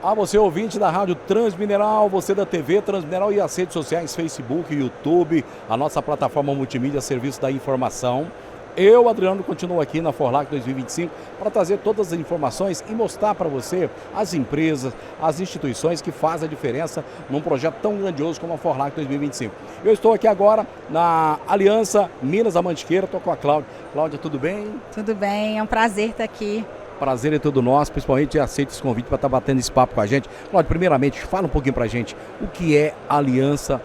A você, ouvinte da Rádio Transmineral, você da TV Transmineral e as redes sociais, Facebook, YouTube, a nossa plataforma multimídia, Serviço da Informação. Eu, Adriano, continuo aqui na Forlac 2025 para trazer todas as informações e mostrar para você as empresas, as instituições que fazem a diferença num projeto tão grandioso como a Forlac 2025. Eu estou aqui agora na Aliança Minas da Mantiqueira, estou com a Cláudia. Cláudia, tudo bem? Tudo bem, é um prazer estar aqui. Prazer é todo nosso, principalmente aceita esse convite para estar batendo esse papo com a gente. Cláudia, primeiramente, fala um pouquinho para a gente o que é a Aliança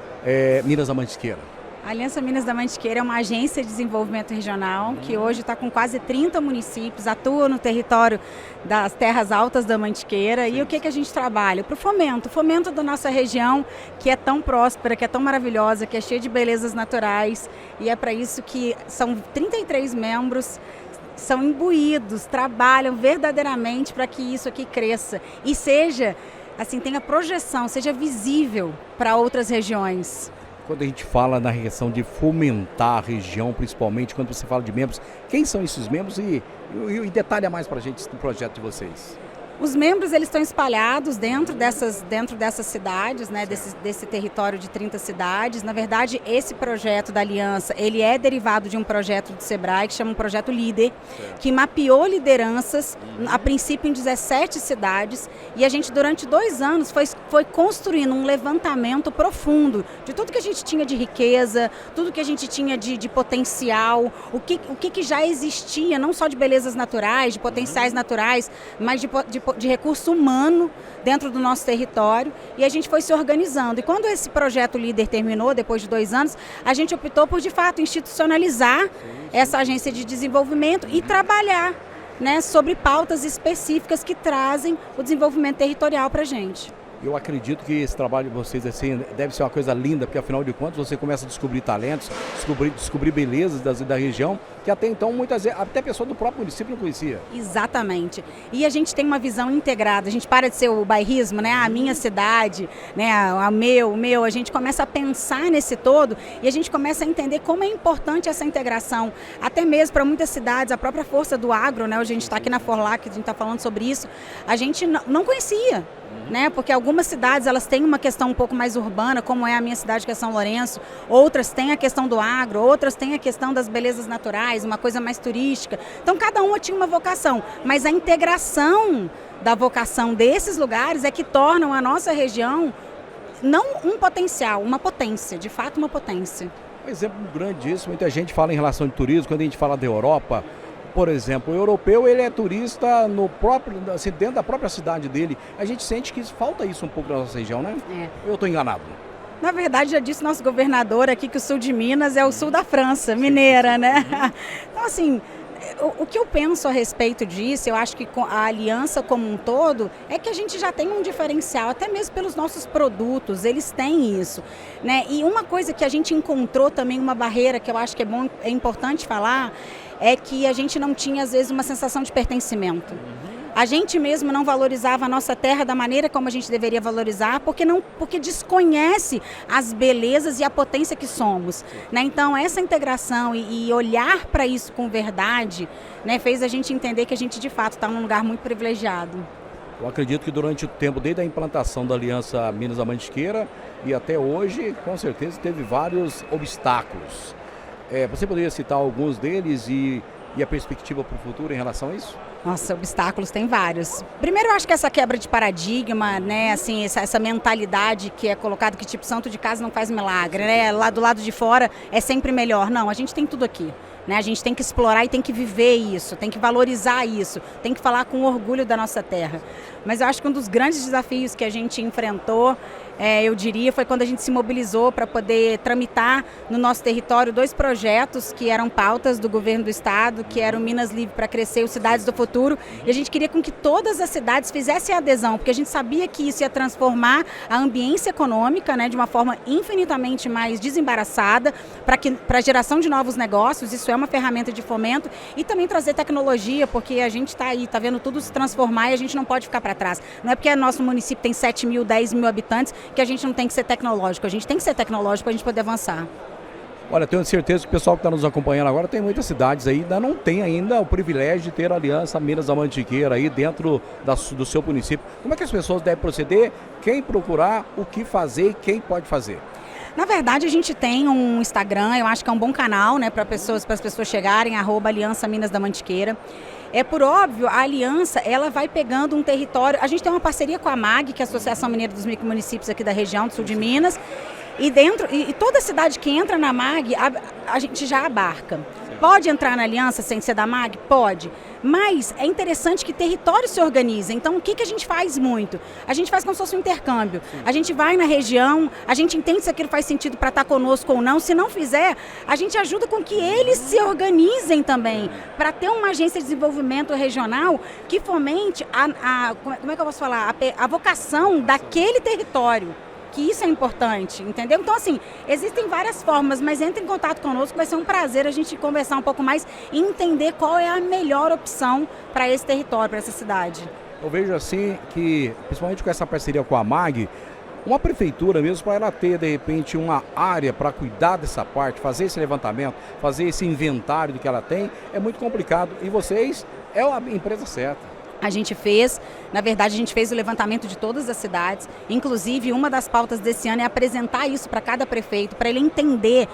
Minas da Mantiqueira. A Aliança Minas da Mantiqueira é uma agência de desenvolvimento regional que hoje está com quase 30 municípios, atua no território das terras altas da Mantiqueira. Sim. E o que a gente trabalha? Para o fomento da nossa região, que é tão próspera, que é tão maravilhosa, que é cheia de belezas naturais. E é para isso que são 33 membros, são imbuídos, trabalham verdadeiramente para que isso aqui cresça e seja, assim, tenha projeção, seja visível para outras regiões. Quando a gente fala na questão de fomentar a região, principalmente quando você fala de membros, quem são esses membros e detalha mais para a gente do projeto de vocês? Os membros, eles estão espalhados dentro dessas cidades, né, desse território de 30 cidades. Na verdade, esse projeto da Aliança, ele é derivado de um projeto do Sebrae, que chama um projeto Líder, que mapeou lideranças, a princípio em 17 cidades, e a gente, durante 2 anos, foi construindo um levantamento profundo de tudo que a gente tinha de riqueza, tudo que a gente tinha de potencial, o que já existia, não só de belezas naturais, de potenciais naturais, mas de recurso humano dentro do nosso território, e a gente foi se organizando. E quando esse projeto Líder terminou, depois de 2 anos, a gente optou por, de fato, institucionalizar essa agência de desenvolvimento e trabalhar, né, sobre pautas específicas que trazem o desenvolvimento territorial para a gente. Eu acredito que esse trabalho de vocês assim, deve ser uma coisa linda, porque afinal de contas você começa a descobrir talentos, descobrir belezas da região, que até então muitas vezes, até a pessoa do próprio município não conhecia. Exatamente. E a gente tem uma visão integrada, a gente para de ser o bairrismo, né? A minha cidade, né? O meu, a gente começa a pensar nesse todo e a gente começa a entender como é importante essa integração, até mesmo para muitas cidades, a própria força do agro, né? Hoje a gente está aqui na Forlac, a gente está falando sobre isso, a gente não conhecia. Né? Porque algumas cidades elas têm uma questão um pouco mais urbana, como é a minha cidade, que é São Lourenço, outras têm a questão do agro, outras têm a questão das belezas naturais, uma coisa mais turística. Então cada uma tinha uma vocação, mas a integração da vocação desses lugares é que tornam a nossa região não um potencial, uma potência, de fato uma potência. Um exemplo grande disso, muita gente fala em relação de turismo, quando a gente fala da Europa. Por exemplo, o europeu, ele é turista no próprio, assim, dentro da própria cidade dele. A gente sente que falta isso um pouco na nossa região, né? Eu estou enganado. Na verdade, já disse nosso governador aqui que o sul de Minas é o sul da França, mineira, né? Então, assim, o que eu penso a respeito disso, eu acho que a aliança como um todo, é que a gente já tem um diferencial, até mesmo pelos nossos produtos, eles têm isso, né? E uma coisa que a gente encontrou também, uma barreira que eu acho que é importante falar, é que a gente não tinha, às vezes, uma sensação de pertencimento. A gente mesmo não valorizava a nossa terra da maneira como a gente deveria valorizar, porque desconhece as belezas e a potência que somos. Né? Então, essa integração e olhar para isso com verdade, né, fez a gente entender que a gente, de fato, está num lugar muito privilegiado. Eu acredito que durante o tempo, desde a implantação da Aliança Minas da Mantiqueira e até hoje, com certeza, teve vários obstáculos. Você poderia citar alguns deles e a perspectiva para o futuro em relação a isso? Nossa, obstáculos tem vários. Primeiro, eu acho que essa quebra de paradigma, né, assim, essa mentalidade que é colocada que tipo santo de casa não faz milagre, né? Lá do lado de fora é sempre melhor. Não, a gente tem tudo aqui. Né? A gente tem que explorar e tem que viver isso, tem que valorizar isso, tem que falar com orgulho da nossa terra. Mas eu acho que um dos grandes desafios que a gente enfrentou, eu diria, foi quando a gente se mobilizou para poder tramitar no nosso território 2 projetos que eram pautas do governo do estado, que eram Minas Livre para Crescer e Cidades do Futuro, e a gente queria com que todas as cidades fizessem a adesão, porque a gente sabia que isso ia transformar a ambiência econômica, né, de uma forma infinitamente mais desembaraçada, para a geração de novos negócios. Isso é uma ferramenta de fomento, e também trazer tecnologia, porque a gente está aí, está vendo tudo se transformar e a gente não pode ficar para trás. Não é porque nosso município tem 7 mil, 10 mil habitantes que a gente não tem que ser tecnológico. A gente tem que ser tecnológico para a gente poder avançar. Olha, tenho certeza que o pessoal que está nos acompanhando agora, tem muitas cidades aí, ainda não tem ainda o privilégio de ter a Aliança Minas da Mantiqueira aí dentro do seu município. Como é que as pessoas devem proceder? Quem procurar, o que fazer e quem pode fazer? Na verdade, a gente tem um Instagram, eu acho que é um bom canal, né, para as pessoas chegarem, @Aliança Minas da Mantiqueira. É por óbvio, a aliança, ela vai pegando um território. A gente tem uma parceria com a MAG, que é a Associação Mineira dos Micromunicípios aqui da região do sul de Minas. E toda cidade que entra na MAG, a gente já abarca. Pode entrar na aliança sem ser da MAG? Pode. Mas é interessante que território se organize. Então, o que a gente faz muito? A gente faz como se fosse um intercâmbio. A gente vai na região, a gente entende se aquilo faz sentido para estar conosco ou não. Se não fizer, a gente ajuda com que eles se organizem também, para ter uma agência de desenvolvimento regional que fomente como é que eu posso falar? A vocação daquele território. Que isso é importante, entendeu? Então, assim, existem várias formas, mas entre em contato conosco, vai ser um prazer a gente conversar um pouco mais e entender qual é a melhor opção para esse território, para essa cidade. Eu vejo assim que, principalmente com essa parceria com a MAG, uma prefeitura mesmo, para ela ter, de repente, uma área para cuidar dessa parte, fazer esse levantamento, fazer esse inventário do que ela tem, é muito complicado. E vocês, é a empresa certa. A gente fez o levantamento de todas as cidades, inclusive uma das pautas desse ano é apresentar isso para cada prefeito, para ele entender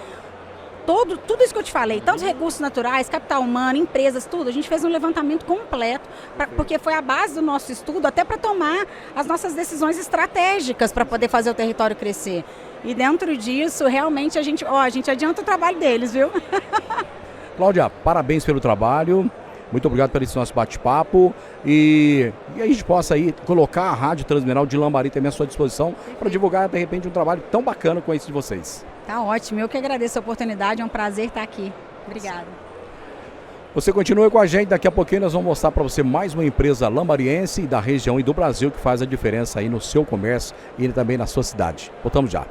tudo isso que eu te falei, tantos recursos naturais, capital humano, empresas, tudo. A gente fez um levantamento completo, porque foi a base do nosso estudo, até para tomar as nossas decisões estratégicas para poder fazer o território crescer. E dentro disso, realmente, a gente adianta o trabalho deles, viu? Cláudia, parabéns pelo trabalho. Muito obrigado pelo esse nosso bate-papo e a gente possa aí colocar a Rádio Transmineral de Lambari também à sua disposição para divulgar, de repente, um trabalho tão bacana como esse de vocês. Tá ótimo, eu que agradeço a oportunidade, é um prazer estar aqui. Obrigada. Você continua com a gente, daqui a pouquinho nós vamos mostrar para você mais uma empresa lambariense da região e do Brasil que faz a diferença aí no seu comércio e também na sua cidade. Voltamos já.